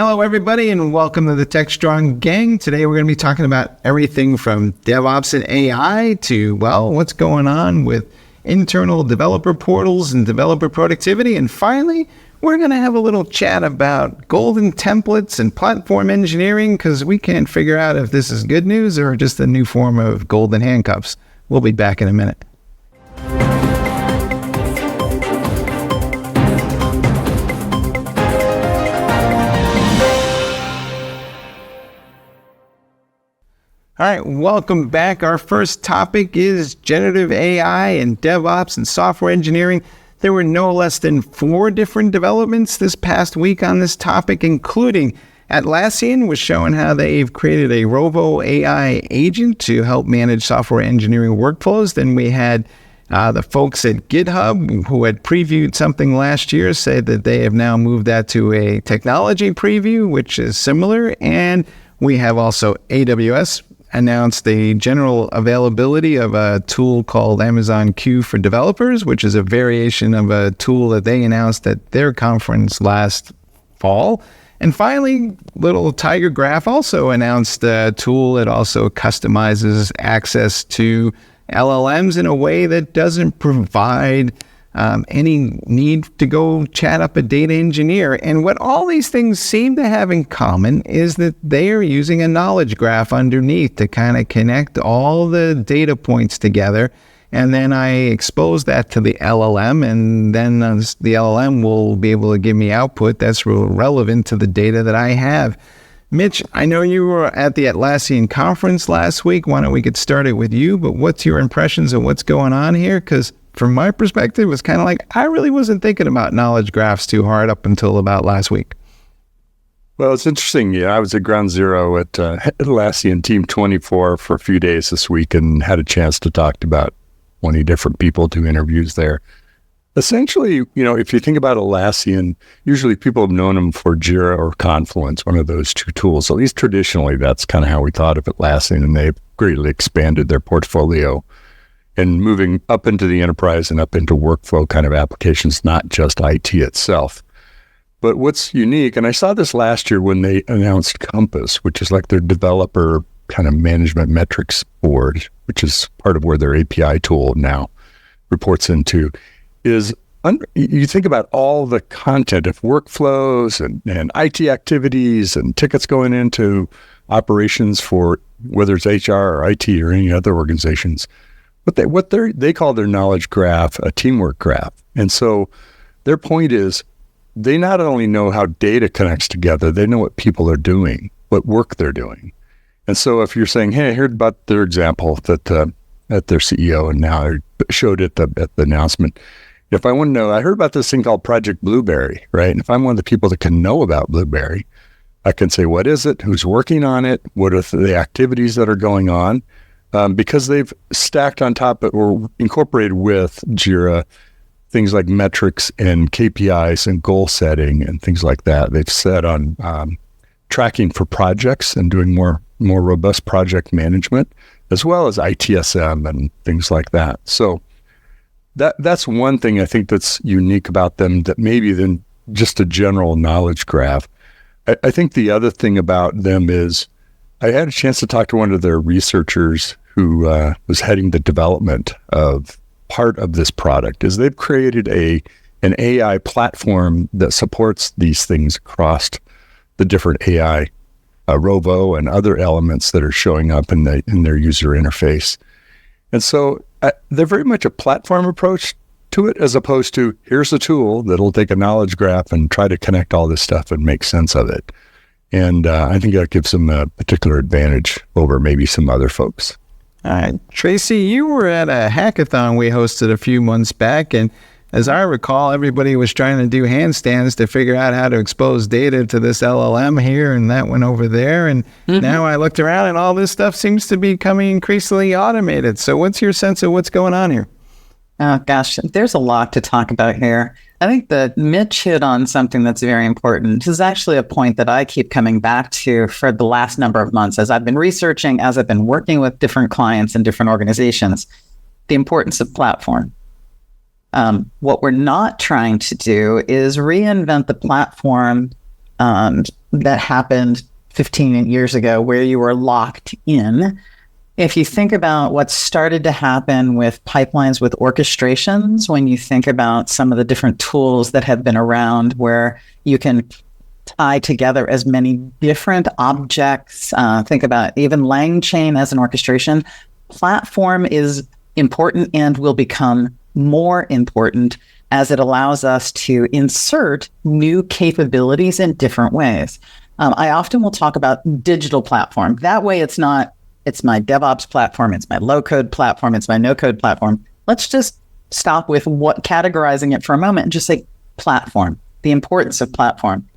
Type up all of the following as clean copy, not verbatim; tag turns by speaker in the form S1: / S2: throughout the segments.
S1: Hello, everybody, and welcome to the Techstrong Gang. Today, we're going to be talking about everything from DevOps and AI to, well, what's going on with internal developer portals and developer productivity. And finally, we're going to have a little chat about golden templates and platform engineering because we can't figure out if this is good news or just a new form of golden handcuffs. We'll be back in a minute. All right, welcome back. Our first topic is generative AI and DevOps and software engineering. There were no less than 4 different developments this past week on this topic, including Atlassian was showing how they've created a Rovo AI agent to help manage software engineering workflows. Then we had the folks at GitHub who had previewed something last year say that they have now moved that to a technology preview, which is similar. And we have also AWS announced the general availability of a tool called Amazon Q for developers, which is a variation of a tool that they announced at their conference last fall. And finally, little Tiger Graph also announced a tool that also customizes access to LLMs in a way that doesn't provide any need to go chat up a data engineer. And what all these things seem to have in common is that they are using a knowledge graph underneath to kind of connect all the data points together. And then I expose that to the LLM, and then the LLM will be able to give me output that's relevant to the data that I have. Mitch, I know you were at the Atlassian conference last week. Why don't we get started with you? But what's your impressions of what's going on here? Because from my perspective, it was kind of like I really wasn't thinking about knowledge graphs too hard up until about last week.
S2: Well, it's interesting. Yeah, I was at Ground Zero at Atlassian Team 24 for a few days this week and had a chance to talk to about 20 different people, do interviews there. Essentially, if you think about Atlassian, usually people have known them for Jira or Confluence, one of those two tools. At least traditionally, that's kind of how we thought of Atlassian, and they've greatly expanded their portfolio and moving up into the enterprise and up into workflow kind of applications, not just IT itself. But what's unique, and I saw this last year when they announced Compass, which is like their developer kind of management metrics board, which is part of where their API tool now reports into, is you think about all the content of workflows and IT activities and tickets going into operations for whether it's HR or IT or any other organizations. What they call their knowledge graph a teamwork graph. And so their point is they not only know how data connects together, they know what people are doing, what work they're doing. And so if you're saying, hey, I heard about their example that their CEO and now showed it at the announcement. If I want to know, I heard about this thing called Project Blueberry, right? And if I'm one of the people that can know about Blueberry, I can say, what is it? Who's working on it? What are the activities that are going on? Because they've stacked on top or incorporated with Jira things like metrics and KPIs and goal setting and things like that. They've set on tracking for projects and doing more robust project management, as well as ITSM and things like that. So that's one thing I think that's unique about them that maybe than just a general knowledge graph. I think the other thing about them is I had a chance to talk to one of their researchers who was heading the development of part of this product, is they've created an AI platform that supports these things across the different AI, Rovo and other elements that are showing up in their user interface. And so they're very much a platform approach to it, as opposed to here's a tool that'll take a knowledge graph and try to connect all this stuff and make sense of it. And I think that gives them a particular advantage over maybe some other folks.
S1: All right. Tracy, you were at a hackathon we hosted a few months back, and as I recall, everybody was trying to do handstands to figure out how to expose data to this LLM here and that one over there. And now I looked around and all this stuff seems to be becoming increasingly automated. So what's your sense of what's going on here?
S3: Oh, gosh, there's a lot to talk about here. I think that Mitch hit on something that's very important. This is actually a point that I keep coming back to for the last number of months as I've been researching, as I've been working with different clients and different organizations, the importance of platform. What we're not trying to do is reinvent the platform that happened 15 years ago where you were locked in. If you think about what started to happen with pipelines with orchestrations, when you think about some of the different tools that have been around where you can tie together as many different objects, think about even LangChain as an orchestration, platform is important and will become more important as it allows us to insert new capabilities in different ways. I often will talk about digital platform. That way it's my DevOps platform, it's my low-code platform, it's my no-code platform. Let's just stop with categorizing it for a moment and just say platform, the importance of platform.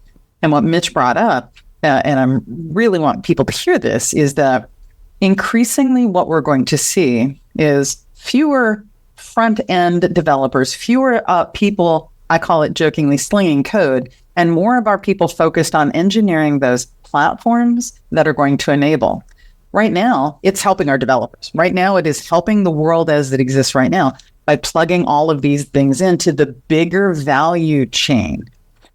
S3: And what Mitch brought up, and I really want people to hear this, is that increasingly what we're going to see is fewer front-end developers, fewer people, I call it jokingly, slinging code, and more of our people focused on engineering those platforms that are going to enable. Right now, it's helping our developers. Right now, it is helping the world as it exists right now by plugging all of these things into the bigger value chain.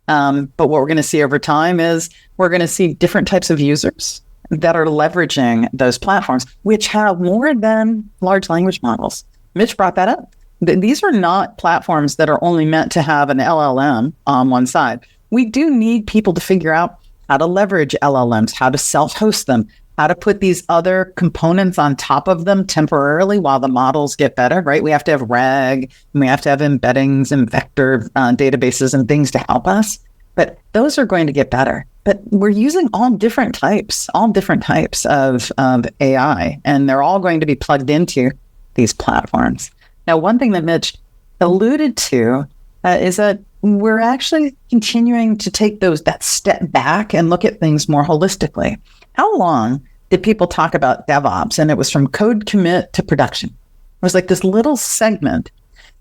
S3: But what we're going to see over time is we're going to see different types of users that are leveraging those platforms, which have more than large language models. Mitch brought that up. These are not platforms that are only meant to have an LLM on one side. We do need people to figure out how to leverage LLMs, how to self-host them, how to put these other components on top of them temporarily while the models get better, right? We have to have RAG, and we have to have embeddings and vector databases and things to help us. But those are going to get better. But we're using all different types of AI, and they're all going to be plugged into these platforms. Now, one thing that Mitch alluded to is that we're actually continuing to take that step back and look at things more holistically. How long did people talk about DevOps? And it was from code commit to production. It was like this little segment.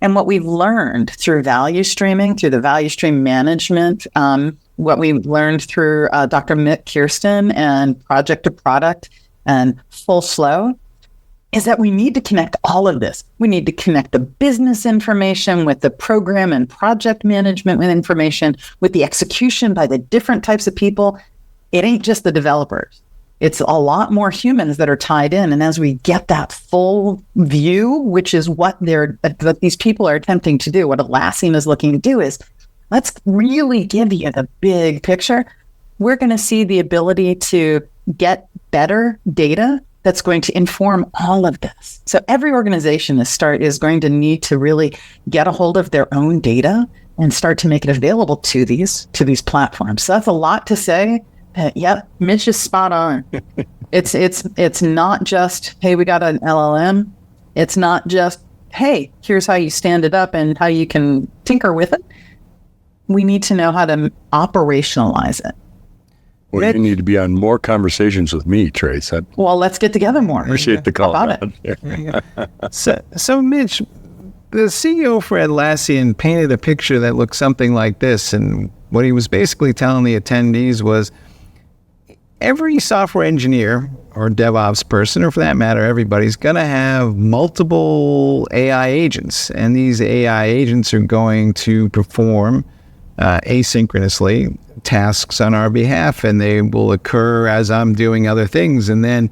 S3: And what we've learned through value streaming, through the value stream management, what we learned through Dr. Mick Kirsten and project to product and full flow, is that we need to connect all of this. We need to connect the business information with the program and project management with information, with the execution by the different types of people. It ain't just the developers. It's a lot more humans that are tied in. And as we get that full view, which is what these people are attempting to do, what Atlassian is looking to do is, let's really give you the big picture. We're going to see the ability to get better data that's going to inform all of this. So every organization is going to need to really get a hold of their own data and start to make it available to these platforms. So that's a lot to say. Yep, Mitch is spot on. It's not just, hey, we got an LLM. It's not just, hey, here's how you stand it up and how you can tinker with it. We need to know how to operationalize it.
S2: Well, you need to be on more conversations with me, Trace.
S3: Well, let's get together more.
S2: Appreciate the call.
S3: About it.
S1: So Mitch, the CEO for Atlassian painted a picture that looked something like this. And what he was basically telling the attendees was every software engineer or DevOps person, or for that matter, everybody's going to have multiple AI agents. And these AI agents are going to perform asynchronously tasks on our behalf, and they will occur as I'm doing other things. And then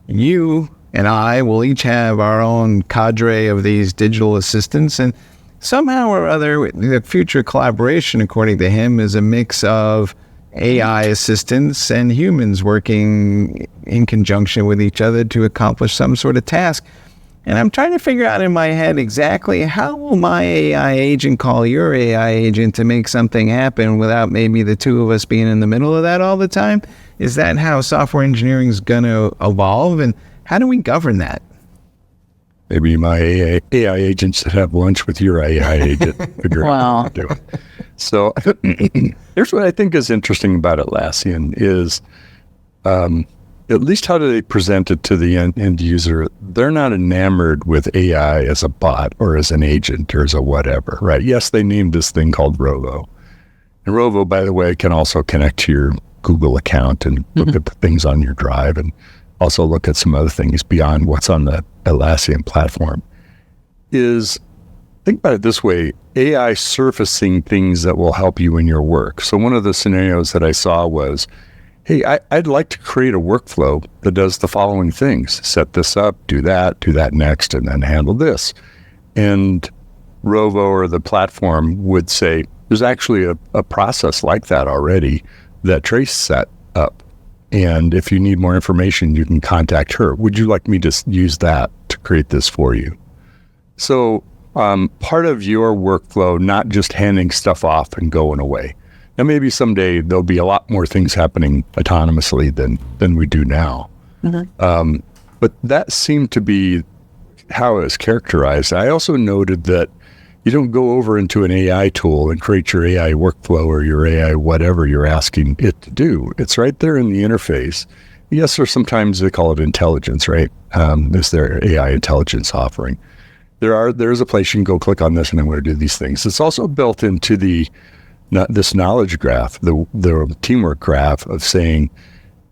S1: you and I will each have our own cadre of these digital assistants. And somehow or other, the future collaboration, according to him, is a mix of AI assistants and humans working in conjunction with each other to accomplish some sort of task. And I'm trying to figure out in my head exactly how will my AI agent call your AI agent to make something happen without maybe the two of us being in the middle of that all the time? Is that how software engineering is going to evolve? And how do we govern that?
S2: Maybe my AI agent should have lunch with your AI agent. Figure out what to do. So here's what I think is interesting about Atlassian is at least how do they present it to the end user? They're not enamored with AI as a bot or as an agent or as a whatever, right? Yes, they named this thing called Rovo. And Rovo, by the way, can also connect to your Google account and look at the things on your drive and also look at some other things beyond what's on the Atlassian platform. Think about it this way, AI surfacing things that will help you in your work. So one of the scenarios that I saw was hey, I'd like to create a workflow that does the following things. Set this up, do that next, and then handle this. And Rovo or the platform would say, there's actually a process like that already that Trace set up. And if you need more information, you can contact her. Would you like me to use that to create this for you? So part of your workflow, not just handing stuff off and going away. Now, maybe someday there'll be a lot more things happening autonomously than we do now. Mm-hmm. But that seemed to be how it was characterized. I also noted that you don't go over into an AI tool and create your AI workflow or your AI whatever you're asking it to do. It's right there in the interface. Yes, or sometimes they call it intelligence, right? Is their AI intelligence offering. There's a place you can go click on this and I'm going to do these things. It's also built into this knowledge graph, the teamwork graph of saying,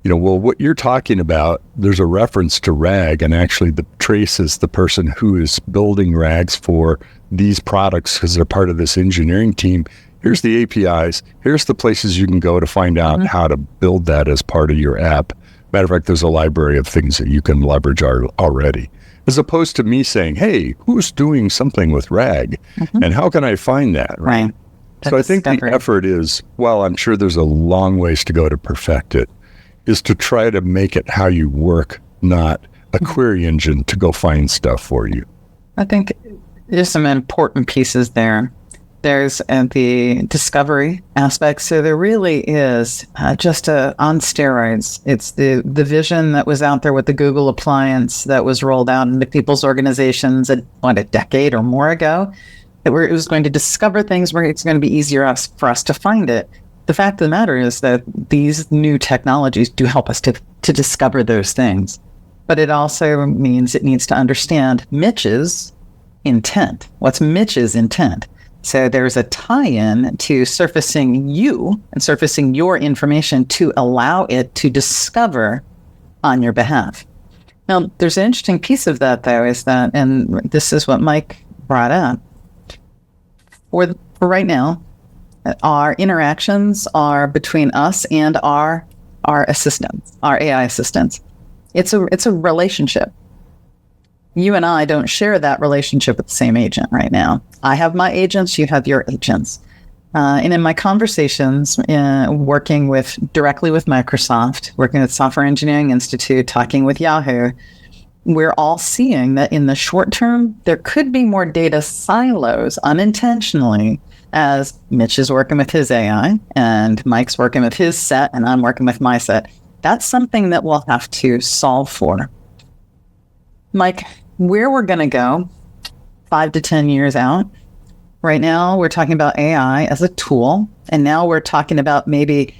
S2: well, what you're talking about, there's a reference to RAG, and actually the Trace is the person who is building RAGs for these products because they're part of this engineering team. Here's the APIs. Here's the places you can go to find out how to build that as part of your app. Matter of fact, there's a library of things that you can leverage already, as opposed to me saying, hey, who's doing something with RAG and how can I find that?
S3: Right.
S2: So I think the effort is, well, I'm sure there's a long ways to go to perfect it, is to try to make it how you work, not a query engine to go find stuff for you.
S3: I think there's some important pieces there. There's the discovery aspect. So there really is just on steroids. It's the vision that was out there with the Google appliance that was rolled out into people's organizations a decade or more ago, that it was going to discover things where it's going to be easier for us to find it. The fact of the matter is that these new technologies do help us to discover those things. But it also means it needs to understand Mitch's intent. What's Mitch's intent? So there's a tie-in to surfacing you and surfacing your information to allow it to discover on your behalf. Now, there's an interesting piece of that, though, is that, and this is what Mike brought up, for right now, our interactions are between us and our assistants, our AI assistants. It's a relationship. You and I don't share that relationship with the same agent right now. I have my agents, you have your agents. And in my conversations, working directly with Microsoft, working at Software Engineering Institute, talking with Yahoo, we're all seeing that in the short term, there could be more data silos unintentionally, as Mitch is working with his AI and Mike's working with his set and I'm working with my set. That's something that we'll have to solve for. Mike, where we're going to go 5 to 10 years out, right now we're talking about AI as a tool, and now we're talking about maybe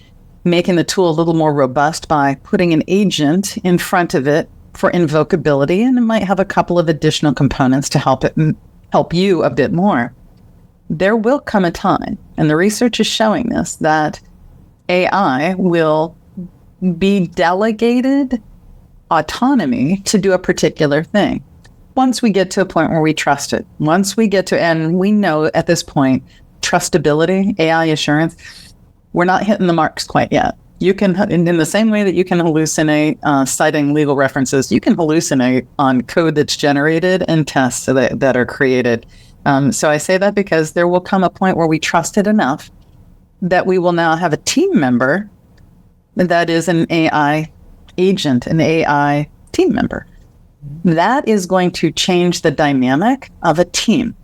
S3: making the tool a little more robust by putting an agent in front of it for invocability, and it might have a couple of additional components to help you a bit more. There will come a time, and the research is showing this, that AI will be delegated autonomy to do a particular thing. Once we get to a point where we trust it, and we know at this point, trustability, AI assurance, we're not hitting the marks quite yet. You can, in the same way that you can hallucinate citing legal references, you can hallucinate on code that's generated and tests that are created. So I say that because there will come a point where we trust it enough that we will now have a team member that is an AI agent, an AI team member. That is going to change the dynamic of a team.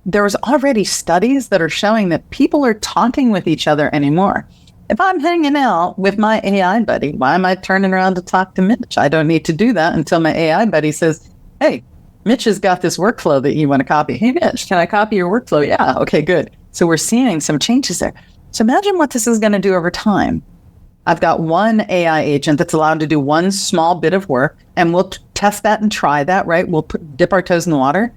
S3: There's already studies that are showing that people are talking with each other anymore. If I'm hanging out with my AI buddy, why am I turning around to talk to Mitch? I don't need to do that until my AI buddy says, hey, Mitch has got this workflow that you want to copy. Hey, Mitch, can I copy your workflow? Yeah, okay, good. So we're seeing some changes there. So imagine what this is going to do over time. I've got one AI agent that's allowed to do one small bit of work, and we'll test that and try that, right? We'll dip our toes in the water.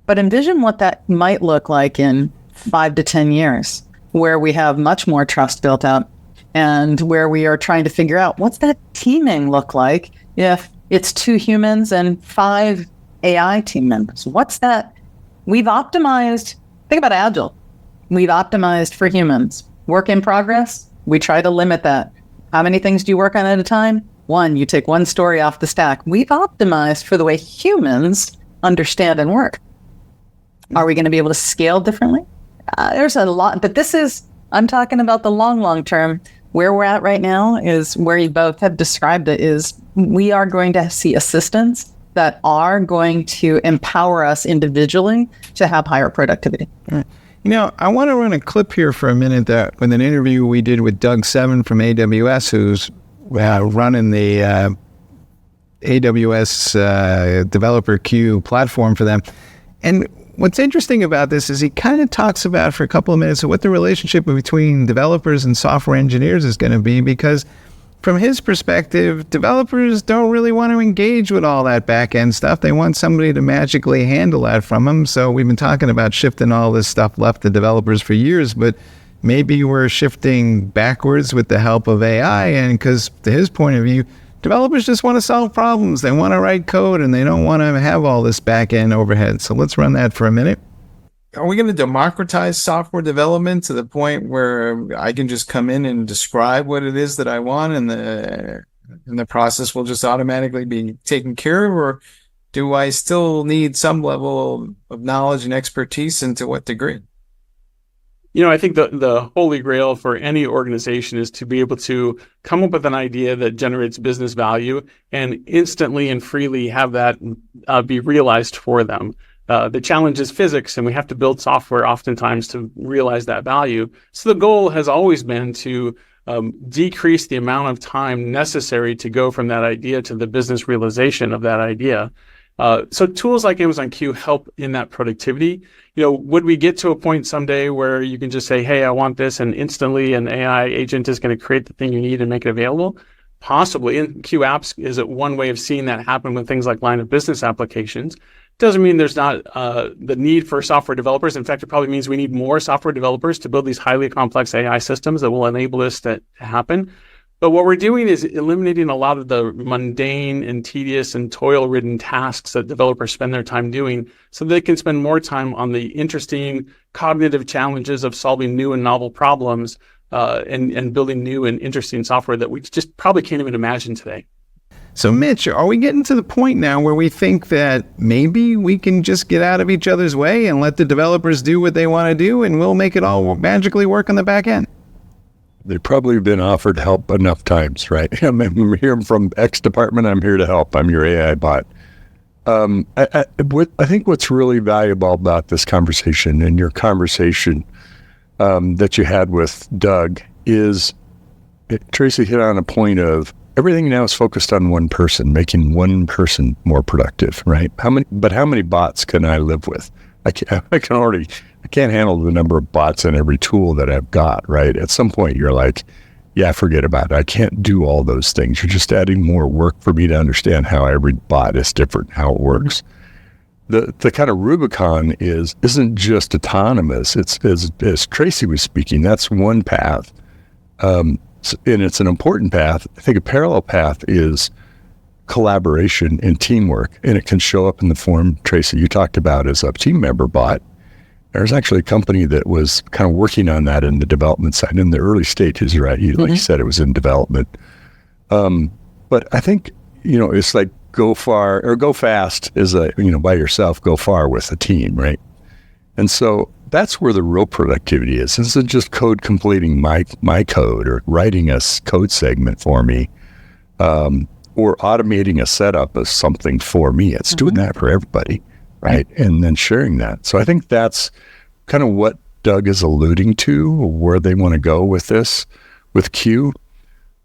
S3: But envision what that might look like in 5 to 10 years, where we have much more trust built up and where we are trying to figure out what's that teaming look like if it's 2 humans and 5 AI team members. What's that? We've optimized, think about Agile. We've optimized for humans. Work in progress, we try to limit that. How many things do you work on at a time? One, you take one story off the stack. We've optimized for the way humans understand and work. Are we going to be able to scale differently? There's a lot, but I'm talking about the long term. Where we're at right now is where you both have described it, is we are going to see assistants that are going to empower us individually to have higher productivity.
S1: Right. I want to run a clip here for a minute that with an interview we did with Doug Seven from AWS, who's running the AWS Developer Queue platform for them. And what's interesting about this is he kind of talks about for a couple of minutes what the relationship between developers and software engineers is going to be, because from his perspective, developers don't really want to engage with all that back-end stuff. They want somebody to magically handle that from them. So we've been talking about shifting all this stuff left to developers for years, but maybe we're shifting backwards with the help of AI. And because to his point of view, developers just want to solve problems. They want to write code, and they don't want to have all this back-end overhead. So let's run that for a minute. Are we going to democratize software development to the point where I can just come in and describe what it is that I want, and the process will just automatically be taken care of? Or do I still need some level of knowledge and expertise, and to what degree?
S4: I think the holy grail for any organization is to be able to come up with an idea that generates business value and instantly and freely have that be realized for them. The challenge is physics, and we have to build software oftentimes to realize that value. So the goal has always been to decrease the amount of time necessary to go from that idea to the business realization of that idea. So tools like Amazon Q help in that productivity. Would we get to a point someday where you can just say, hey, I want this, and instantly an AI agent is going to create the thing you need and make it available? Possibly. And Q Apps is one way of seeing that happen with things like line of business applications. Doesn't mean there's not the need for software developers. In fact, it probably means we need more software developers to build these highly complex AI systems that will enable this to happen. But what we're doing is eliminating a lot of the mundane and tedious and toil-ridden tasks that developers spend their time doing, so they can spend more time on the interesting cognitive challenges of solving new and novel problems and building new and interesting software that we just probably can't even imagine today.
S1: So Mitch, are we getting to the point now where we think that maybe we can just get out of each other's way and let the developers do what they want to do, and we'll make it all magically work on the back end?
S2: They've probably been offered help enough times, right? I'm here from X department. I'm here to help. I'm your AI bot. I think what's really valuable about this conversation and your conversation that you had with Doug is Tracy hit on a point of everything now is focused on one person, making one person more productive, right? How many bots can I live with? I can't handle the number of bots in every tool that I've got, right? At some point you're like, yeah, forget about it. I can't do all those things. You're just adding more work for me to understand how every bot is different, how it works. The kind of Rubicon isn't just autonomous. It's as Tracy was speaking, that's one path. And it's an important path. I think a parallel path is collaboration and teamwork, and it can show up in the form, Tracy, you talked about as a team member bot. There's actually a company that was kind of working on that in the development side in the early stages, right? Like you said, it was in development. But I think, it's like go far or go fast is by yourself, go far with a team, right? And so that's where the real productivity is. This isn't just code completing my code or writing a code segment for me, or automating a setup of something for me. It's doing that for everybody, right? And then sharing that. So I think that's kind of what Doug is alluding to, where they want to go with this, with Q.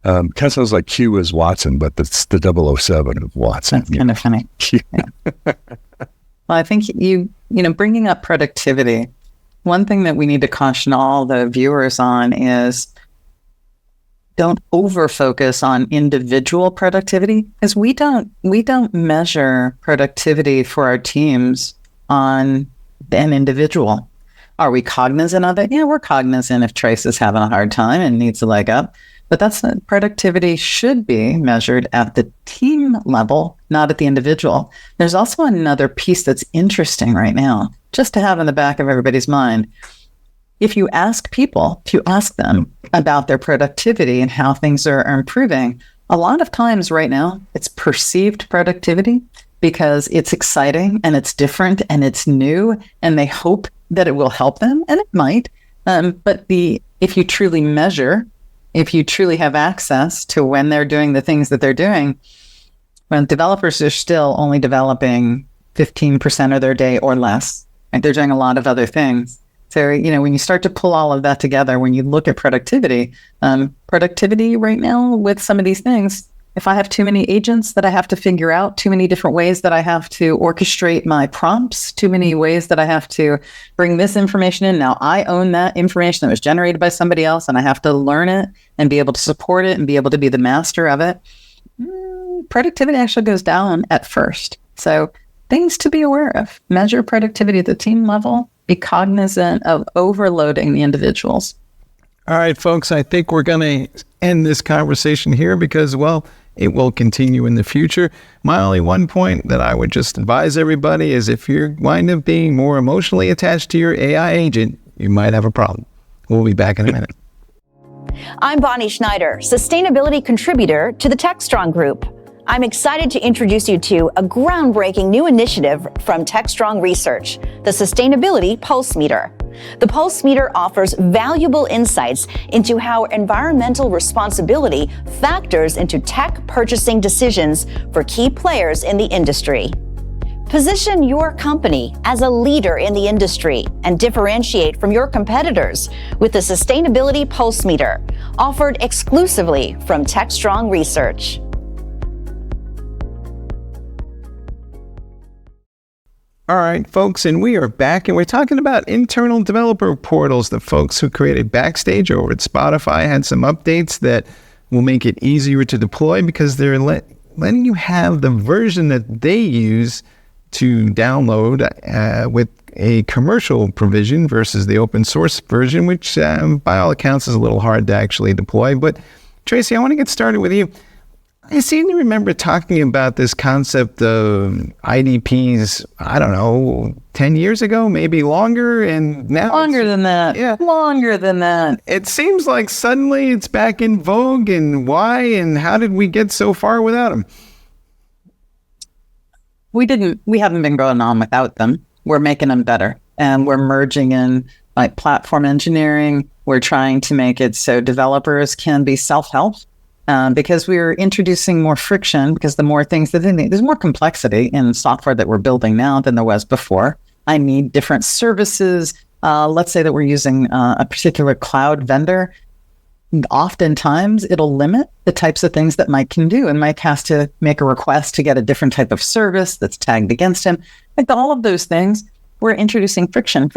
S2: Kind of sounds like Q is Watson, but that's the 007 of Watson.
S3: That's kind of funny. Yeah. Well, I think bringing up productivity, one thing that we need to caution all the viewers on is don't over-focus on individual productivity, because we don't measure productivity for our teams on an individual. Are we cognizant of it? Yeah, we're cognizant if Trace is having a hard time and needs a leg up. But productivity should be measured at the team level, not at the individual. There's also another piece that's interesting right now, just to have in the back of everybody's mind. if you ask people, if you ask them about their productivity and how things are improving, a lot of times right now, it's perceived productivity because it's exciting and it's different and it's new and they hope that it will help them, and it might. But if you truly measure, if you truly have access to when they're doing the things that they're doing, when developers are still only developing 15% of their day or less, and they're doing a lot of other things. So, when you start to pull all of that together, when you look at productivity right now with some of these things, if I have too many agents that I have to figure out, too many different ways that I have to orchestrate my prompts, too many ways that I have to bring this information in. Now I own that information that was generated by somebody else, and I have to learn it and be able to support it and be able to be the master of it. Productivity actually goes down at first. So things to be aware of. Measure productivity at the team level. Be cognizant of overloading the individuals.
S1: All right, folks, I think we're going to end this conversation here because, well, it will continue in the future. My only one point that I would just advise everybody is if you wind up being more emotionally attached to your AI agent, you might have a problem. We'll be back in a minute.
S5: I'm Bonnie Schneider, sustainability contributor to the Techstrong Group. I'm excited to introduce you to a groundbreaking new initiative from Techstrong Research, the Sustainability Pulse Meter. The Pulse Meter offers valuable insights into how environmental responsibility factors into tech purchasing decisions for key players in the industry. Position your company as a leader in the industry and differentiate from your competitors with the Sustainability Pulse Meter, offered exclusively from Techstrong Research.
S1: All right, folks, and we are back, and we're talking about internal developer portals. The folks who created Backstage over at Spotify had some updates that will make it easier to deploy because they're letting you have the version that they use to download with a commercial provision versus the open source version, which by all accounts is a little hard to actually deploy. But Tracy, I want to get started with you. I seem to remember talking about this concept of IDPs, 10 years ago, maybe longer, and now...
S3: Longer than that.
S1: Yeah.
S3: Longer than that.
S1: It seems like suddenly it's back in vogue, and why, and how did we get so far without them?
S3: We haven't been going on without them. We're making them better, and we're merging in like platform engineering. We're trying to make it so developers can be self-help. Because we're introducing more friction, because the more things there's more complexity in software that we're building now than there was before. I need different services. Let's say that we're using a particular cloud vendor. Oftentimes, it'll limit the types of things that Mike can do, and Mike has to make a request to get a different type of service that's tagged against him. Like all of those things, we're introducing friction.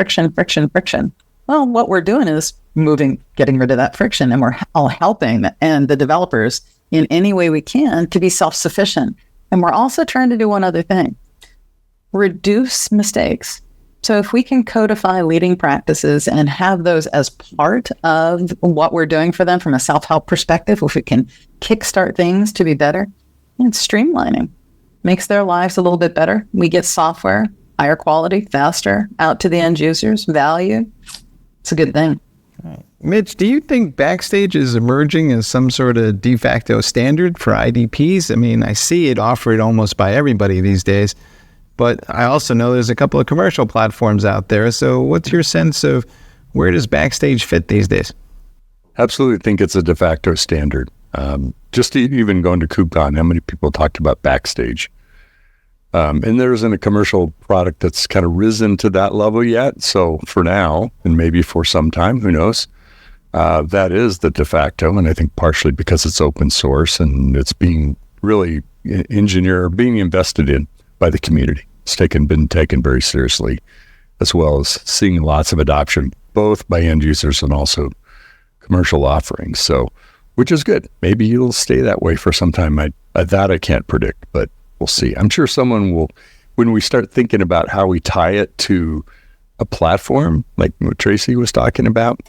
S3: Well, what we're doing is getting rid of that friction, and we're all helping and the developers in any way we can to be self-sufficient. And we're also trying to do one other thing, reduce mistakes. So if we can codify leading practices and have those as part of what we're doing for them from a self-help perspective, if we can kickstart things to be better, it's streamlining, makes their lives a little bit better. We get software, higher quality, faster, out to the end users, value. It's a good thing.
S1: Mitch, do you think Backstage is emerging as some sort of de facto standard for IDPs? I mean, I see it offered almost by everybody these days, but I also know there's a couple of commercial platforms out there. So what's your sense of where does Backstage fit these days?
S2: Absolutely think it's a de facto standard. Just even going to KubeCon, how many people talked about Backstage? And there isn't a commercial product that's kind of risen to that level yet. So for now, and maybe for some time, who knows, that is the de facto. And I think partially because it's open source and it's being really being invested in by the community. It's been taken very seriously, as well as seeing lots of adoption, both by end users and also commercial offerings. So, which is good. Maybe it'll stay that way for some time. That I can't predict, but we'll see. I'm sure someone will, when we start thinking about how we tie it to a platform, like what Tracy was talking about,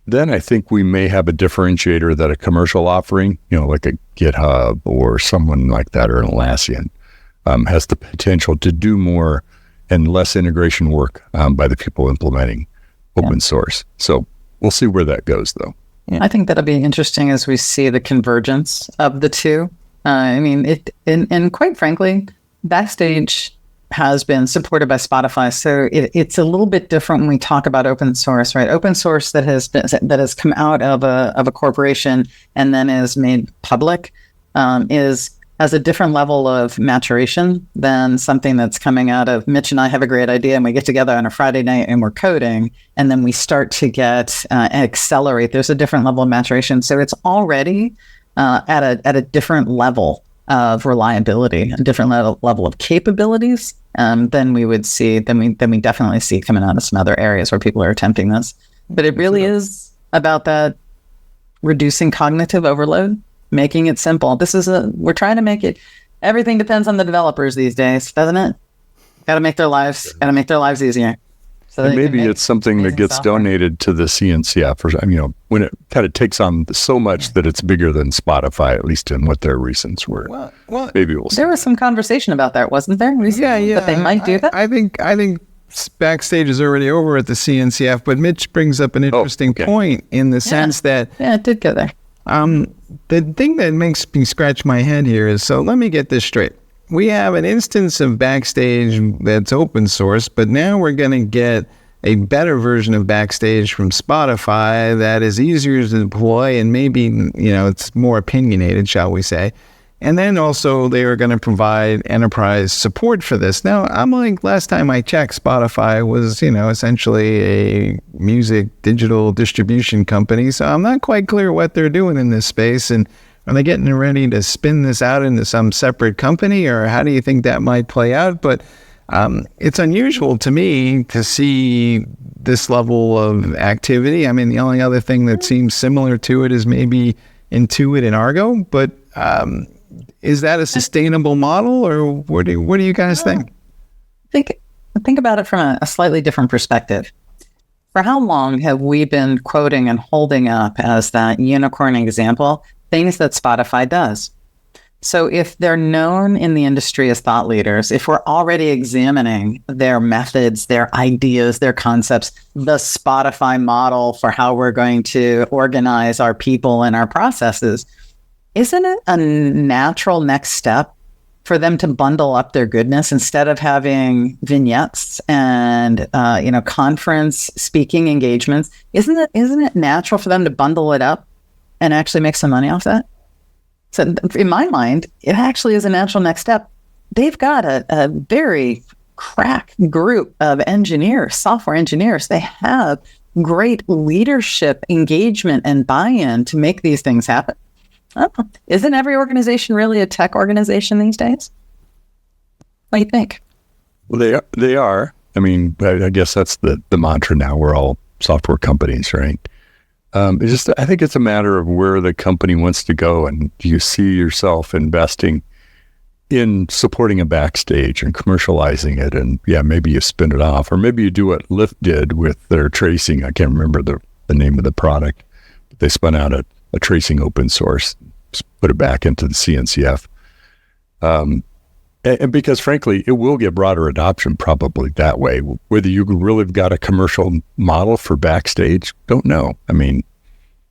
S2: then I think we may have a differentiator that a commercial offering, like a GitHub or someone like that, or an Atlassian, has the potential to do more and less integration work by the people implementing open source. So we'll see where that goes, though.
S3: I think that'll be interesting as we see the convergence of the two. And quite frankly, Backstage has been supported by Spotify, so it's a little bit different when we talk about open source, right? Open source that has come out of a corporation and then is made public has a different level of maturation than something that's coming out of Mitch and I have a great idea and we get together on a Friday night and we're coding and then we start to get accelerate. There's a different level of maturation, so it's already at a different level of reliability, a different level of capabilities than we would see, than we definitely see coming out of some other areas where people are attempting this. But it really is about that reducing cognitive overload, making it simple. We're trying to make it, everything depends on the developers these days, doesn't it? Got to make their lives easier. So
S2: maybe it's something that gets donated to the CNCF, or when it kind of takes on so much that it's bigger than Spotify, at least in what their reasons were. Well, maybe we'll see.
S3: There was some conversation about that, wasn't there? Recently,
S1: yeah.
S3: That they might do that.
S1: I think Backstage is already over at the CNCF, but Mitch brings up an interesting point in the sense that
S3: it did go there.
S1: The thing that makes me scratch my head here is, so let me get this straight. We have an instance of Backstage that's open source, but now we're going to get a better version of Backstage from Spotify that is easier to deploy and maybe, it's more opinionated, shall we say. And then also they are going to provide enterprise support for this. Now, I'm like, last time I checked, Spotify was, essentially a music digital distribution company. So I'm not quite clear what they're doing in this space. And are they getting ready to spin this out into some separate company, or how do you think that might play out? But it's unusual to me to see this level of activity. I mean, the only other thing that seems similar to it is maybe Intuit and Argo. But is that a sustainable model, or what do you guys think?
S3: Think about it from a slightly different perspective. For how long have we been quoting and holding up as that unicorn example things that Spotify does? So if they're known in the industry as thought leaders, if we're already examining their methods, their ideas, their concepts, the Spotify model for how we're going to organize our people and our processes, isn't it a natural next step for them to bundle up their goodness instead of having vignettes and conference speaking engagements? Isn't it natural for them to bundle it up and actually make some money off that? So in my mind, it actually is a natural next step. They've got a very crack group of engineers, software engineers. They have great leadership engagement and buy-in to make these things happen. Isn't every organization really a tech organization these days? What do you think?
S2: Well, they are. I mean, I guess that's the mantra now. We're all software companies, right? I think it's a matter of where the company wants to go, and do you see yourself investing in supporting a Backstage and commercializing it? And maybe you spin it off, or maybe you do what Lyft did with their tracing. I can't remember the name of the product, but they spun out a tracing open source, put it back into the CNCF. And because frankly, it will get broader adoption probably that way. Whether you really have got a commercial model for Backstage, don't know. I mean,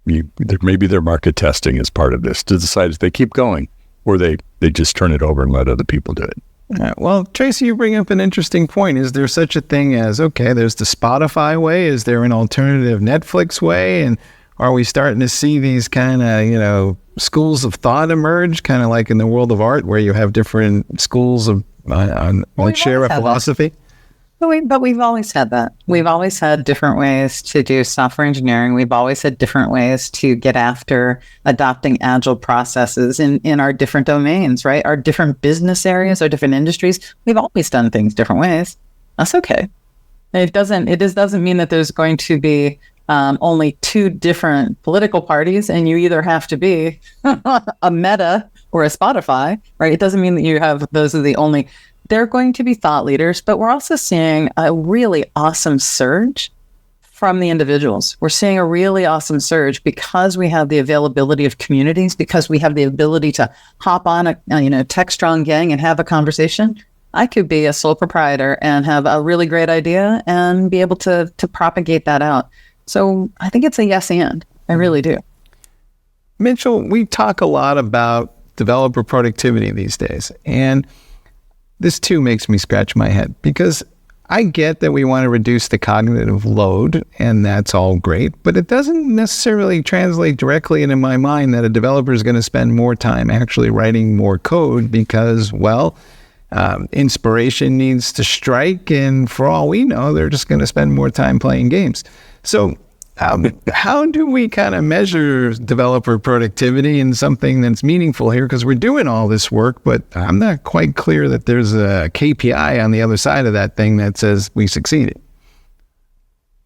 S2: maybe their market testing is part of this to decide if they keep going or they just turn it over and let other people do it.
S1: Well, Tracy, you bring up an interesting point. Is there such a thing as, there's the Spotify way? Is there an alternative Netflix way? And are we starting to see these kind of, schools of thought emerge, kind of like in the world of art, where you have different schools of share a philosophy?
S3: But we've always had that. We've always had different ways to do software engineering. We've always had different ways to get after adopting agile processes in our different domains, right? Our different business areas, our different industries. We've always done things different ways. That's okay. It doesn't mean that there's going to be only two different political parties, and you either have to be a Meta or a Spotify, right? It doesn't mean that you have those are the only. They're going to be thought leaders, but we're also seeing a really awesome surge from the individuals. We're seeing a really awesome surge because we have the availability of communities, because we have the ability to hop on a Techstrong Gang and have a conversation. I could be a sole proprietor and have a really great idea and be able to propagate that out. So I think it's a yes and. I really do.
S1: Mitchell, we talk a lot about developer productivity these days, and this too makes me scratch my head because I get that we want to reduce the cognitive load, and that's all great, but it doesn't necessarily translate directly into my mind that a developer is going to spend more time actually writing more code because, well, inspiration needs to strike, and for all we know, they're just going to spend more time playing games. So how do we kind of measure developer productivity in something that's meaningful here? Because we're doing all this work, but I'm not quite clear that there's a KPI on the other side of that thing that says we succeeded.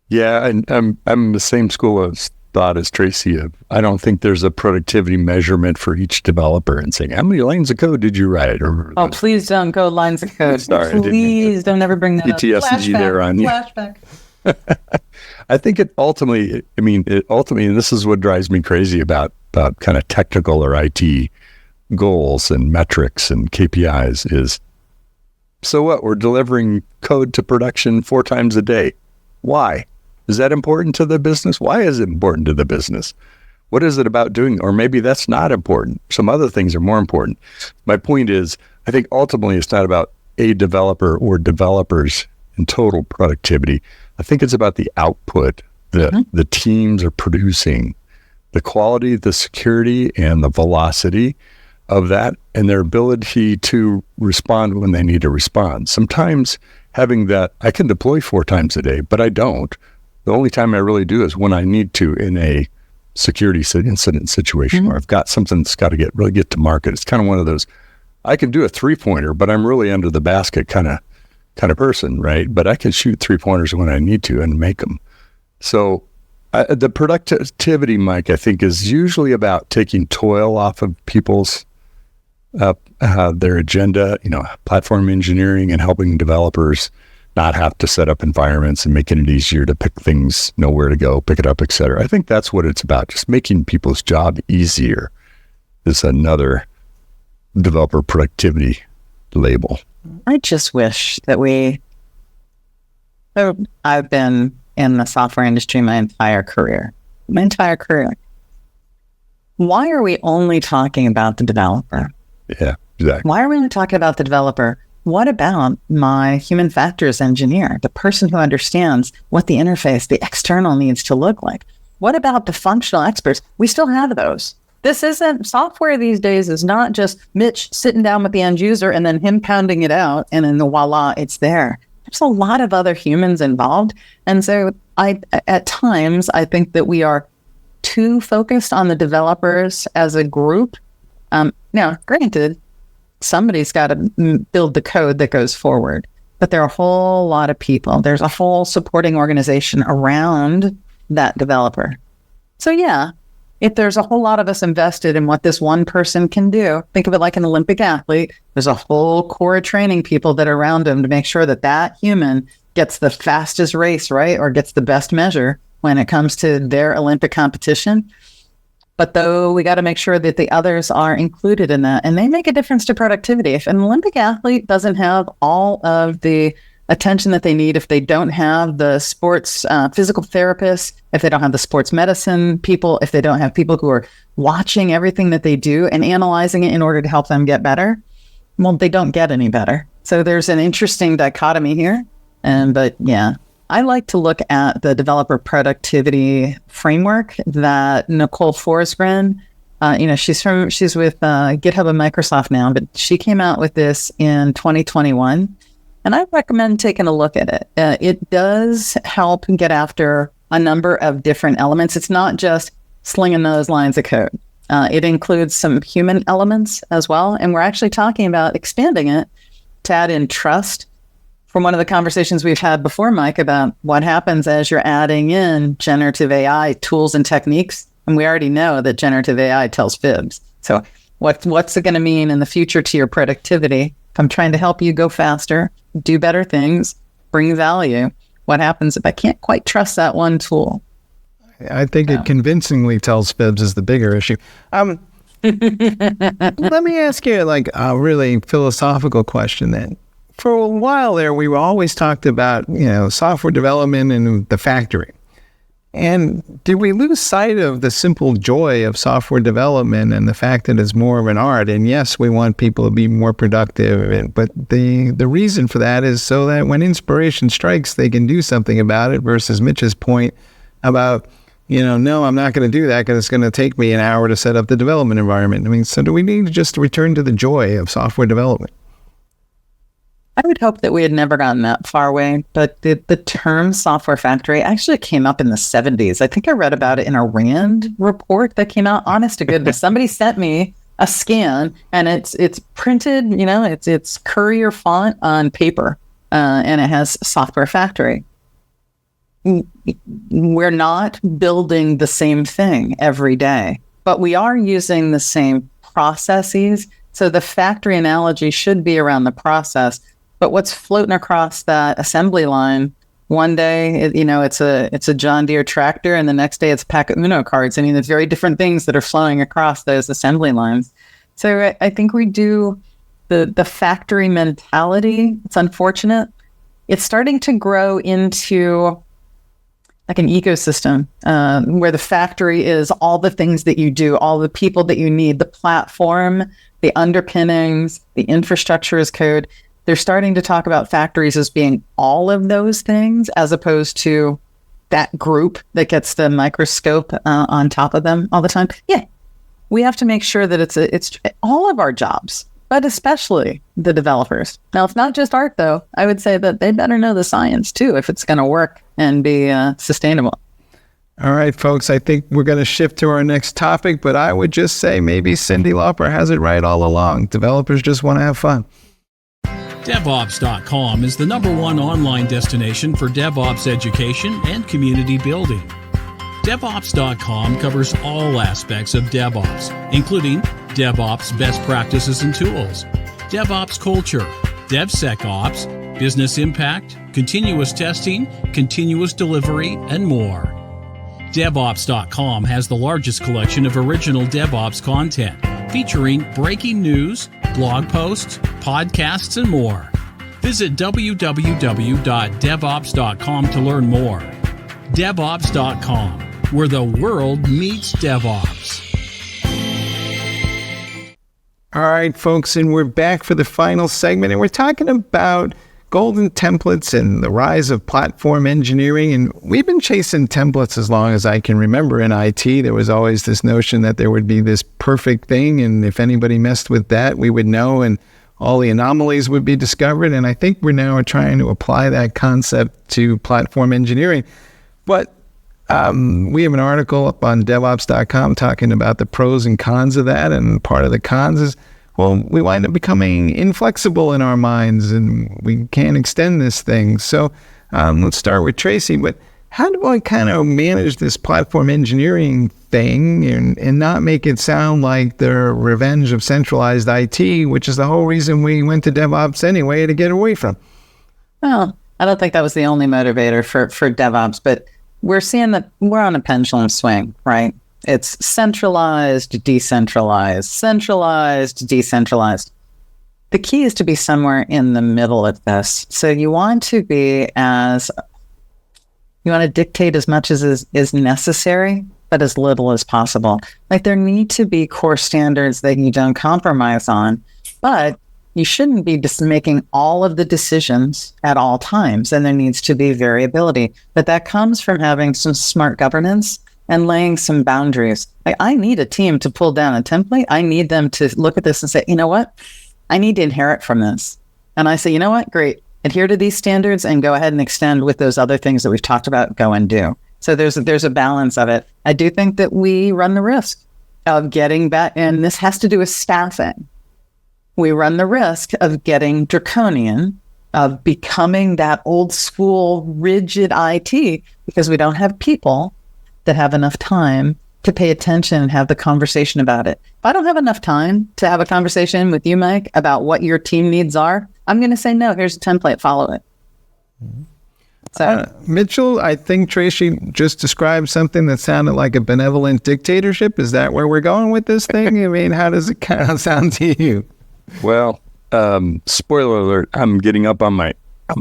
S2: Yeah, and I'm the same school of thought as Tracy. I don't think there's a productivity measurement for each developer and saying, how many lines of code did you write?
S3: Oh, please don't go lines of code.
S2: Sorry,
S3: please don't ever bring that
S2: PTSD
S3: up.
S2: there on you.
S3: Flashback.
S2: I think it ultimately, and this is what drives me crazy about kind of technical or IT goals and metrics and KPIs is, so what? We're delivering code to production 4 times a day. Why? Is that important to the business? Why is it important to the business? What is it about doing? Or maybe that's not important. Some other things are more important. My point is, I think ultimately it's not about a developer or developers in total productivity. I think it's about the output that the teams are producing, the quality, the security, and the velocity of that, and their ability to respond when they need to respond. Sometimes having that, I can deploy 4 times a day, but I don't. The only time I really do is when I need to in a security incident situation where I've got something that's got to really get to market. It's kind of one of those, I can do a 3-pointer, but I'm really under the basket kind of person, right? But I can shoot 3-pointers when I need to and make them. So the productivity, Mike, I think is usually about taking toil off of people's their agenda, platform engineering and helping developers not have to set up environments and making it easier to pick things, know where to go, pick it up, et cetera. I think that's what it's about. Just making people's job easier is another developer productivity label.
S3: I just wish that I've been in the software industry my entire career. Why are we only talking about the developer?
S2: Yeah, exactly.
S3: Why are we only talking about the developer? What about my human factors engineer, the person who understands what the interface, the external needs to look like? What about the functional experts? We still have those. This isn't software these days is not just Mitch sitting down with the end user and then him pounding it out and then voila, it's there. There's a lot of other humans involved. And so at times, I think that we are too focused on the developers as a group. Now, granted, somebody's got to build the code that goes forward, but there are a whole lot of people. There's a whole supporting organization around that developer. So yeah, if there's a whole lot of us invested in what this one person can do, think of it like an Olympic athlete. There's a whole core of training people that are around him to make sure that that human gets the fastest race, right? Or gets the best measure when it comes to their Olympic competition. But though we got to make sure that the others are included in that, and they make a difference to productivity. If an Olympic athlete doesn't have all of the attention that they need, if they don't have the sports physical therapists, if they don't have the sports medicine people, if they don't have people who are watching everything that they do and analyzing it in order to help them get better, well, they don't get any better. So there's an interesting dichotomy here. But yeah, I like to look at the developer productivity framework that Nicole Forsgren, she's with GitHub and Microsoft now, but she came out with this in 2021. And I recommend taking a look at it. It does help get after a number of different elements. It's not just slinging those lines of code. It includes some human elements as well. And we're actually talking about expanding it to add in trust. From one of the conversations we've had before, Mike, about what happens as you're adding in generative AI tools and techniques. And we already know that generative AI tells fibs. So what's it going to mean in the future to your productivity? If I'm trying to help you go faster, do better things, bring value, what happens if I can't quite trust that one tool?
S1: I think it convincingly tells fibs is the bigger issue. Let me ask you a really philosophical question then. for a while there, we always talked about, software development and the factory. And did we lose sight of the simple joy of software development and the fact that it's more of an art? And yes, we want people to be more productive, but the reason for that is so that when inspiration strikes, they can do something about it, versus Mitch's point about, no, I'm not going to do that because it's going to take me an hour to set up the development environment. I mean, so do we need to just return to the joy of software development?
S3: I would hope that we had never gotten that far away, but the term software factory actually came up in the 70s. I think I read about it in a RAND report that came out. Honest to goodness, somebody sent me a scan, and it's printed, it's Courier font on paper, and it has software factory. We're not building the same thing every day, but we are using the same processes. So the factory analogy should be around the process. But what's floating across that assembly line? One day, it's a John Deere tractor, and the next day it's a pack of Uno cards. I mean, there's very different things that are flowing across those assembly lines. So I think we do the factory mentality. It's unfortunate. It's starting to grow into like an ecosystem where the factory is all the things that you do, all the people that you need, the platform, the underpinnings, the infrastructure as code. They're starting to talk about factories as being all of those things, as opposed to that group that gets the microscope on top of them all the time. Yeah, we have to make sure that it's all of our jobs, but especially the developers. Now, it's not just art, though. I would say that they better know the science, too, if it's going to work and be sustainable.
S1: All right, folks, I think we're going to shift to our next topic, but I would just say maybe Cyndi Lauper has it right all along. Developers just want to have fun.
S6: DevOps.com is the #1 online destination for DevOps education and community building. DevOps.com covers all aspects of DevOps, including DevOps best practices and tools, DevOps culture, DevSecOps, business impact, continuous testing, continuous delivery, and more. DevOps.com has the largest collection of original DevOps content, featuring breaking news, blog posts, podcasts, and more. Visit www.devops.com to learn more. DevOps.com, where the world meets DevOps.
S1: All right, folks, and we're back for the final segment, and we're talking about golden templates and the rise of platform engineering. And we've been chasing templates as long as I can remember in IT. There was always this notion that there would be this perfect thing, and if anybody messed with that, we would know, and all the anomalies would be discovered. And I think we're now trying to apply that concept to platform engineering. But we have an article up on DevOps.com talking about the pros and cons of that, and part of the cons is, well, we wind up becoming inflexible in our minds, and we can't extend this thing. So let's start with Tracy. But how do I kind of manage this platform engineering thing and not make it sound like the revenge of centralized IT, which is the whole reason we went to DevOps anyway, to get away from?
S3: Well, I don't think that was the only motivator for DevOps, but we're seeing that we're on a pendulum swing, right? It's centralized, decentralized, centralized, decentralized. The key is to be somewhere in the middle of this. So you want to dictate as much as is necessary, but as little as possible. Like, there need to be core standards that you don't compromise on, but you shouldn't be just making all of the decisions at all times, and there needs to be variability. But that comes from having some smart governance and laying some boundaries. Like, I need a team to pull down a template. I need them to look at this and say, you know what? I need to inherit from this. And I say, you know what? Great. Adhere to these standards and go ahead and extend with those other things that we've talked about. Go and do. So there's a balance of it. I do think that we run the risk of getting back, and this has to do with staffing. We run the risk of getting draconian, of becoming that old school rigid IT, because we don't have people that have enough time to pay attention and have the conversation about it. If I don't have enough time to have a conversation with you, Mike, about what your team needs are, I'm going to say, no, here's a template, follow it. So,
S1: Mitchell, I think Tracy just described something that sounded like a benevolent dictatorship. Is that where we're going with this thing? I mean, how does it kind of sound to you?
S2: Well, Spoiler alert, I'm getting up on my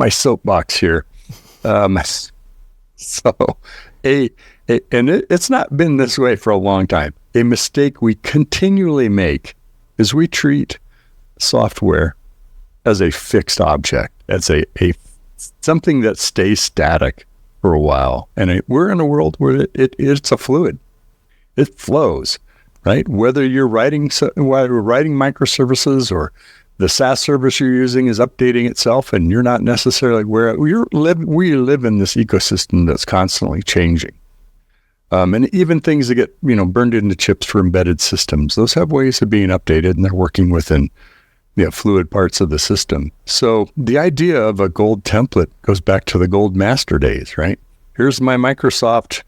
S2: soapbox here. It's not been this way for a long time. A mistake we continually make is we treat software as a fixed object, as a something that stays static for a while. And we're in a world where it's a fluid. It flows, right? Whether you're writing microservices or the SaaS service you're using is updating itself, and you're not necessarily where we live in this ecosystem that's constantly changing. And even things that get burned into chips for embedded systems, those have ways of being updated, and they're working within fluid parts of the system. So the idea of a gold template goes back to the gold master days, right? Here's my Microsoft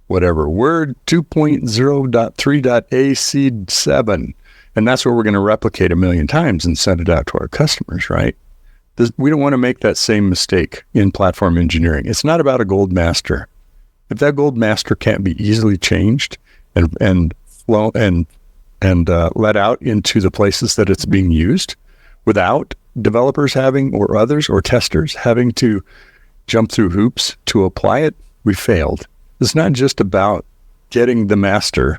S2: whatever Word 2.0.3.AC7. And that's what we're going to replicate 1 million times and send it out to our customers, right? We don't want to make that same mistake in platform engineering. It's not about a gold master. If that gold master can't be easily changed and let out into the places that it's being used without developers having, or others, or testers having to jump through hoops to apply it, we failed. It's not just about getting the master,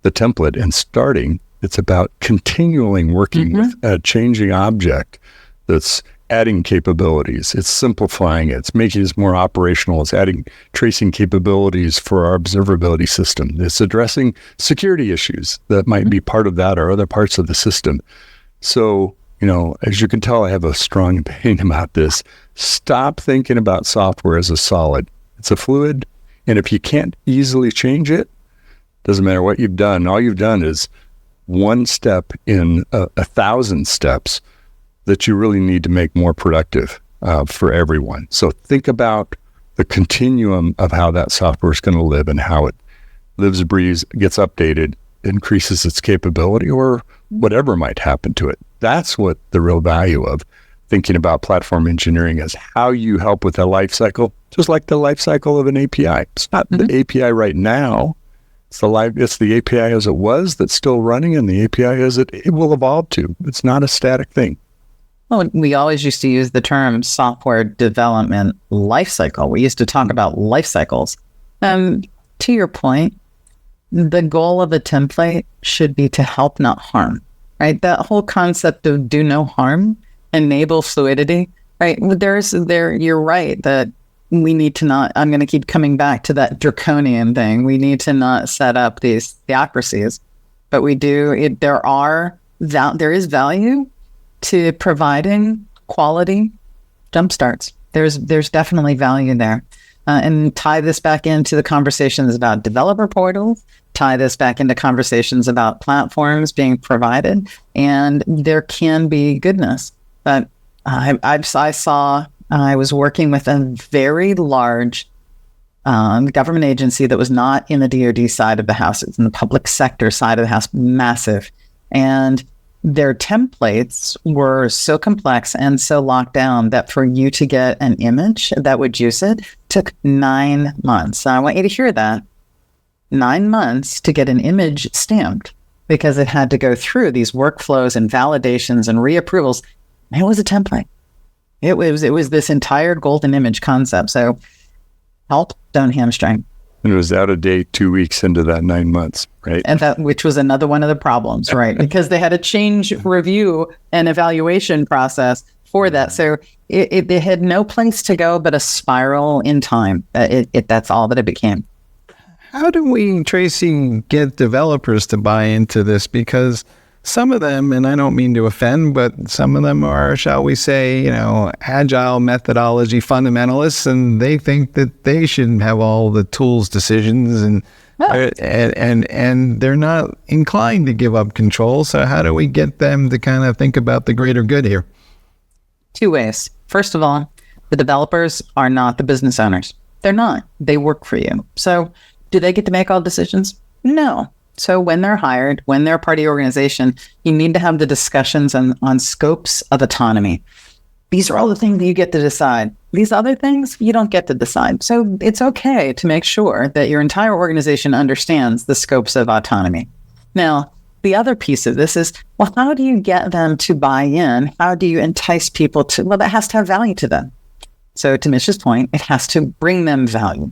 S2: the template, and starting. It's about continuing working with a changing object that's adding capabilities. It's simplifying it. It's making it more operational. It's adding tracing capabilities for our observability system. It's addressing security issues that might be part of that or other parts of the system. So, as you can tell, I have a strong opinion about this. Stop thinking about software as a solid. It's a fluid. And if you can't easily change it, doesn't matter what you've done. All you've done is one step in 1,000 steps that you really need to make more productive for everyone. So think about the continuum of how that software is going to live and how it lives, breathes, gets updated, increases its capability, or whatever might happen to it. That's what the real value of thinking about platform engineering is, how you help with the life cycle, just like the life cycle of an API. It's not the API right now. It's the API as it was that's still running, and the API as it will evolve to. It's not a static thing.
S3: Well, we always used to use the term software development lifecycle. We used to talk about life cycles. To your point, the goal of a template should be to help, not harm, right? That whole concept of do no harm, enable fluidity, right? You're right that we need to not, I'm going to keep coming back to that draconian thing. We need to not set up these theocracies, but there is value to providing quality jumpstarts. There's definitely value there. And tie this back into the conversations about developer portals, tie this back into conversations about platforms being provided, and there can be goodness. But I was working with a very large government agency that was not in the DoD side of the house. It's in the public sector side of the house, massive. And their templates were so complex and so locked down that for you to get an image that would use it took 9 months. I want you to hear that. 9 months to get an image stamped, because it had to go through these workflows and validations and reapprovals. It was a template. It was this entire golden image concept. So help, don't hamstring.
S2: And it was out of date 2 weeks into that 9 months, right?
S3: And which was another one of the problems, right? Because they had a change review and evaluation process for that. So it had no place to go but a spiral in time. That's all that it became.
S1: How do we, Tracy, get developers to buy into this? Because some of them, and I don't mean to offend, but some of them are, shall we say, agile methodology fundamentalists, and they think that they should have all the tools, decisions, and they're not inclined to give up control. So how do we get them to kind of think about the greater good here?
S3: 2 ways. First of all, the developers are not the business owners. They're not. They work for you. So do they get to make all decisions? No. So when they're hired, when they're part of the organization, you need to have the discussions on scopes of autonomy. These are all the things that you get to decide. These other things, you don't get to decide. So it's okay to make sure that your entire organization understands the scopes of autonomy. Now, the other piece of this is, well, how do you get them to buy in? How do you entice people to, well, that has to have value to them. So to Mitch's point, it has to bring them value.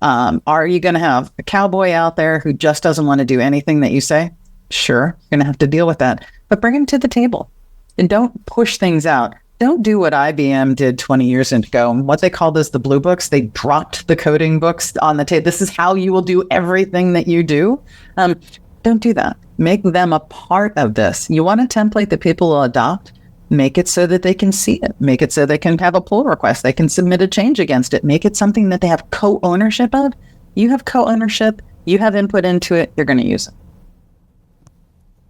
S3: Are you going to have a cowboy out there who just doesn't want to do anything that you say? Sure, you're going to have to deal with that. But bring him to the table and don't push things out. Don't do what IBM did 20 years ago. What they called as the blue books. They dropped the coding books on the table. This is how you will do everything that you do. Don't do that. Make them a part of this. You want a template that people will adopt? Make it so that they can see it. Make it so they can have a pull request. They can submit a change against it. Make it something that they have co-ownership of. You have co-ownership. You have input into it. You're going to use it.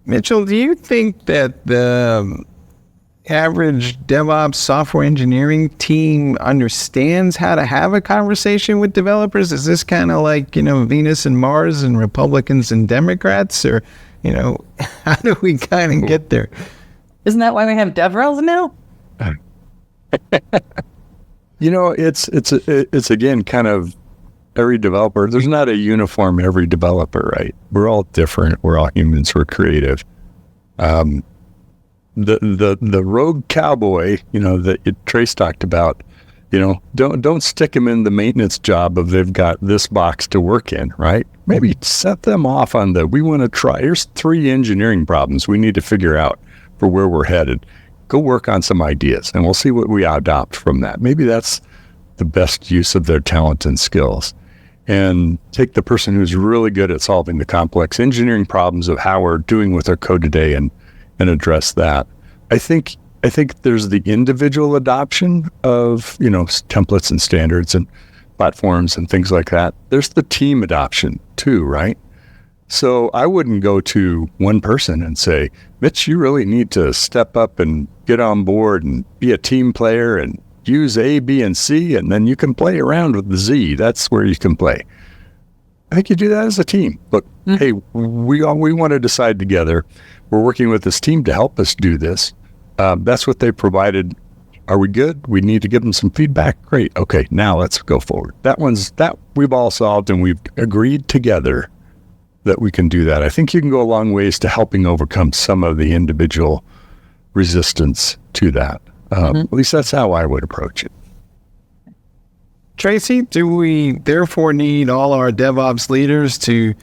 S1: Mitchell, do you think that the average DevOps software engineering team understands how to have a conversation with developers? Is this kind of like, Venus and Mars and Republicans and Democrats? Or, how do we kind of get there?
S3: Isn't that why we have DevRels now?
S2: It's again kind of every developer. There's not a uniform every developer, right? We're all different. We're all humans. We're creative. The rogue cowboy, that Trace talked about, don't stick them in the maintenance job of they've got this box to work in, right? Maybe set them off on we want to try. Here's 3 engineering problems we need to figure out for where we're headed. Go work on some ideas and we'll see what we adopt from that. Maybe that's the best use of their talent and skills. And take the person who's really good at solving the complex engineering problems of how we're doing with our code today and address that. I think there's the individual adoption of, templates and standards and platforms and things like that. There's the team adoption too, right? So I wouldn't go to one person and say, Mitch, you really need to step up and get on board and be a team player and use A, B, and C, and then you can play around with the Z. That's where you can play. I think you do that as a team. Look, hey, we want to decide together. We're working with this team to help us do this. That's what they provided. Are we good? We need to give them some feedback. Great. Okay, now let's go forward. That we've all solved and we've agreed together that we can do that. I think you can go a long ways to helping overcome some of the individual resistance to that. At least that's how I would approach it.
S1: Tracy, do we therefore need all our DevOps leaders to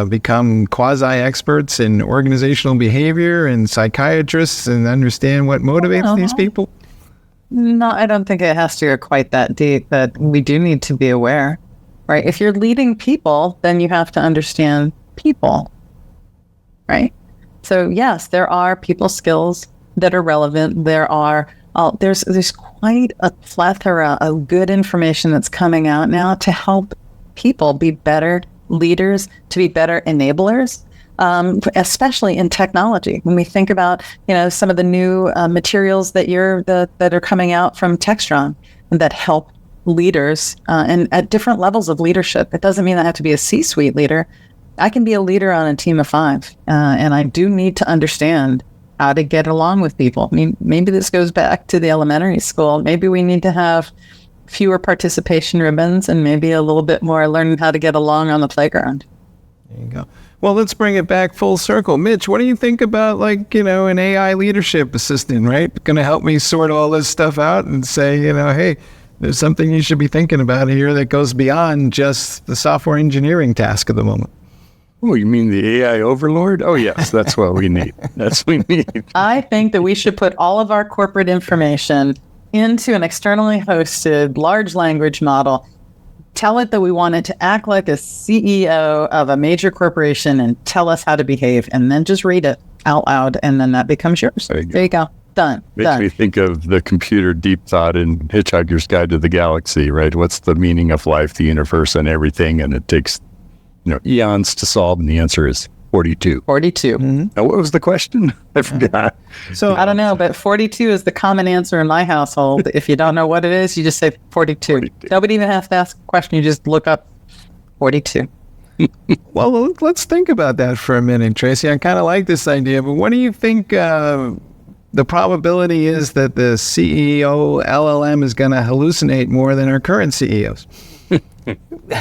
S1: become quasi-experts in organizational behavior and psychiatrists and understand what motivates these people?
S3: No, I don't think it has to go quite that deep, but we do need to be aware, right? If you're leading people, then you have to understand people, right? So yes, there are people skills that are relevant. There's quite a plethora of good information that's coming out now to help people be better leaders, to be better enablers, especially in technology. When we think about, some of the new materials that are coming out from Techstrong that help leaders and at different levels of leadership. It doesn't mean I have to be a C-suite leader. I can be a leader on a team of 5, and I do need to understand how to get along with people. I mean, maybe this goes back to the elementary school. Maybe we need to have fewer participation ribbons and maybe a little bit more learning how to get along on the playground.
S1: There you go. Well, let's bring it back full circle. Mitch, what do you think about an AI leadership assistant, right? Going to help me sort all this stuff out and say, hey, there's something you should be thinking about here that goes beyond just the software engineering task at the moment.
S2: Oh, you mean the AI overlord? Oh, yes, that's what we need. That's what we need.
S3: I think that we should put all of our corporate information into an externally hosted large language model, tell it that we want it to act like a CEO of a major corporation and tell us how to behave, and then just read it out loud, and then that becomes yours. There you go. Done.
S2: Makes me think of the computer deep thought in Hitchhiker's Guide to the Galaxy, right? What's the meaning of life, the universe, and everything? And it takes eons to solve, and the answer is 42.
S3: 42.
S2: Mm-hmm. Now, what was the question? I forgot.
S3: So I don't know, but 42 is the common answer in my household. If you don't know what it is, you just say 42. Nobody even has to ask a question. You just look up 42.
S1: Well, let's think about that for a minute, Tracy. I kind of like this idea, but what do you think the probability is that the CEO LLM is going to hallucinate more than our current CEOs?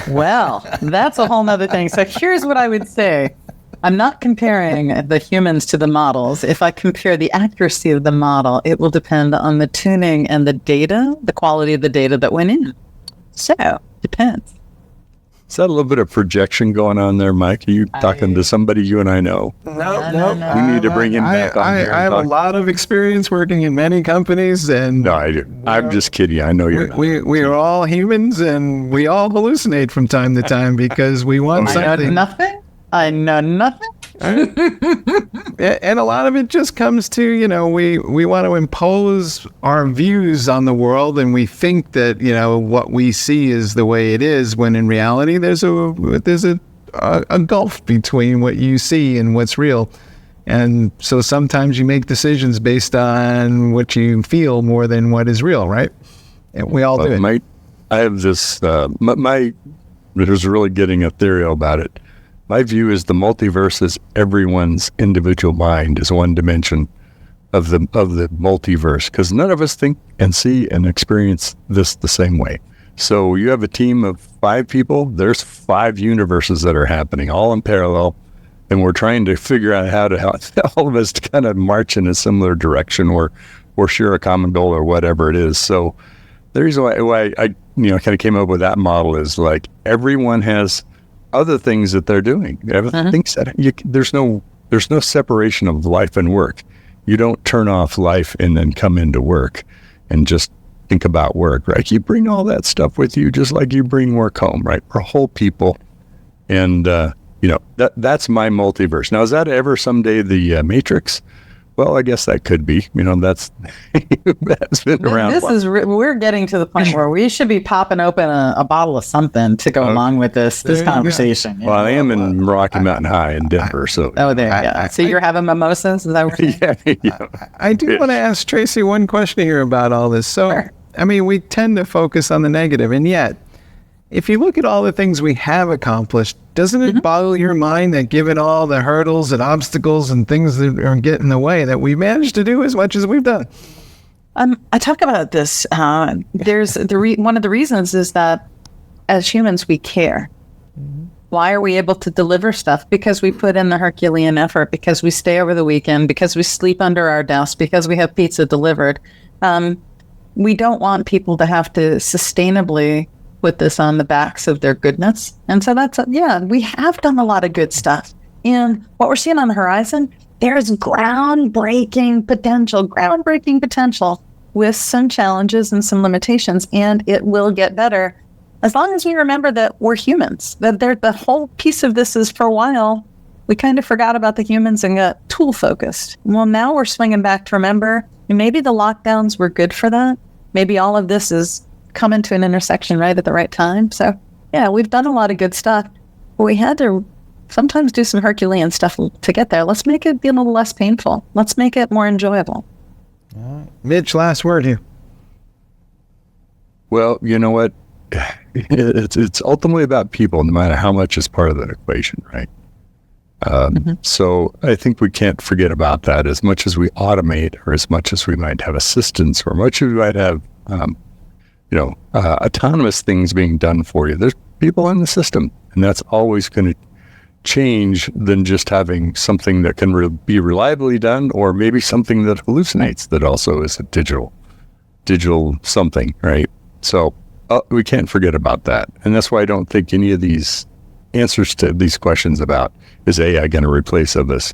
S3: Well, that's a whole nother thing. So here's what I would say. I'm not comparing the humans to the models. If I compare the accuracy of the model, it will depend on the tuning and the data, the quality of the data that went in. So, depends.
S2: Is that a little bit of projection going on there, Mike? Are you talking to somebody you and I know?
S1: No.
S2: We need to bring him back on here.
S1: I have a lot of experience working in many companies, and
S2: No, I do. I'm just kidding. I know you're not.
S1: we are all humans, and we all hallucinate from time to time because we want something.
S3: I know nothing.
S1: And a lot of it just comes to, we want to impose our views on the world, and we think that, what we see is the way it is, when in reality there's a gulf between what you see and what's real. And so sometimes you make decisions based on what you feel more than what is real, right? And we all do it.
S2: I have this, there's really getting ethereal about it. My view is the multiverse is everyone's individual mind is one dimension of the multiverse, because none of us think and see and experience this the same way. So you have a team of 5 people, there's 5 universes that are happening all in parallel, and we're trying to figure out how all of us to kind of march in a similar direction or share a common goal or whatever it is. So the reason why I kind of came up with that model is like everyone has other things that they're doing. Things that there's no separation of life and work. You don't turn off life and then come into work and just think about work, right? You bring all that stuff with you, just like you bring work home, right? We're whole people, and that's my multiverse. Now, is that ever someday the Matrix? Well, I guess that could be. That's been around.
S3: We're getting to the point where we should be popping open a bottle of something to go along with this conversation.
S2: Well, I am in Rocky Mountain High in Denver, so.
S3: Oh, there you go. So you're having mimosas? Is that what you're saying?
S2: Yeah.
S1: I do want to ask Tracy one question here about all this. So,
S3: Sure.
S1: we tend to focus on the negative, and yet, if you look at all the things we have accomplished, doesn't it boggle your mind that given all the hurdles and obstacles and things that are getting in the way, that we managed to do as much as we've done?
S3: I talk about this. There's one of the reasons is that as humans, we care. Why are we able to deliver stuff? Because we put in the Herculean effort, because we stay over the weekend, because we sleep under our desk, because we have pizza delivered. We don't want people to have to sustainably put this on the backs of their goodness. And so we have done a lot of good stuff. And what we're seeing on the horizon, there's groundbreaking potential with some challenges and some limitations, and it will get better as long as we remember that we're humans, that the whole piece of this is, for a while, we kind of forgot about the humans and got tool focused. Well, now we're swinging back to remember, maybe the lockdowns were good for that. Maybe all of this is coming to an intersection right at the right time. So yeah, we've done a lot of good stuff, but we had to sometimes do some Herculean stuff to get there. Let's make it be a little less painful. Let's make it more enjoyable.
S1: All right. Mitch, last word here.
S2: Well, you know what? It's ultimately about people, no matter how much is part of that equation, right? So I think we can't forget about that. As much as we automate, or as much as we might have assistance, or much as we might have autonomous things being done for you, there's people in the system, and that's always going to change than just having something that can be reliably done, or maybe something that hallucinates that also is a digital something, right? So we can't forget about that. And that's why I don't think any of these answers to these questions about, is AI going to replace us?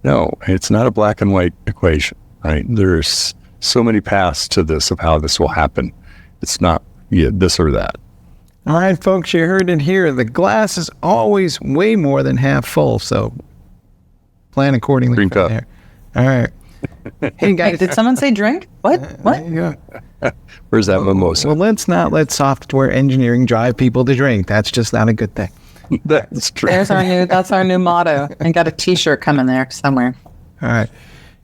S2: No, it's not a black and white equation, right? There's so many paths to this of how this will happen. It's not this or that.
S1: All right, folks, you heard it here. The glass is always way more than half full, so plan accordingly.
S2: Drink up.
S1: There. All right. Hey, guys.
S3: Did someone say drink? What?
S1: Yeah.
S2: Where's that mimosa?
S1: Well, let's not let software engineering drive people to drink. That's just not a good thing.
S2: That's true.
S3: That's our new motto. And got a t-shirt coming there somewhere.
S1: All right.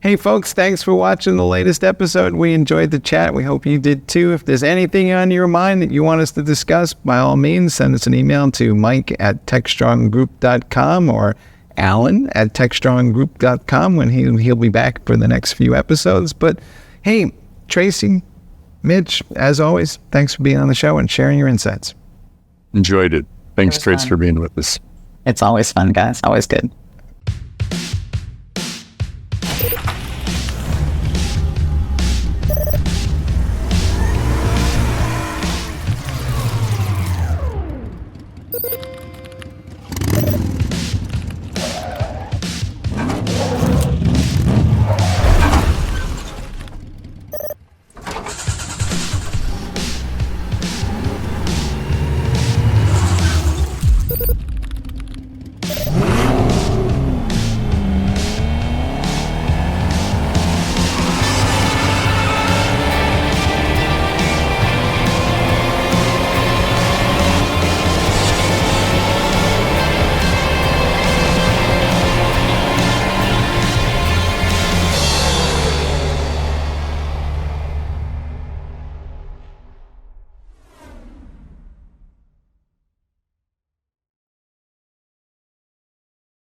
S1: Hey, folks, thanks for watching the latest episode. We enjoyed the chat. We hope you did too. If there's anything on your mind that you want us to discuss, by all means, send us an email to mike@techstronggroup.com or alan@techstronggroup.com when he'll be back for the next few episodes. But hey, Tracy, Mitch, as always, thanks for being on the show and sharing your insights.
S2: Enjoyed it. Thanks, Trace, for being with us.
S3: It's always fun, guys. Always good.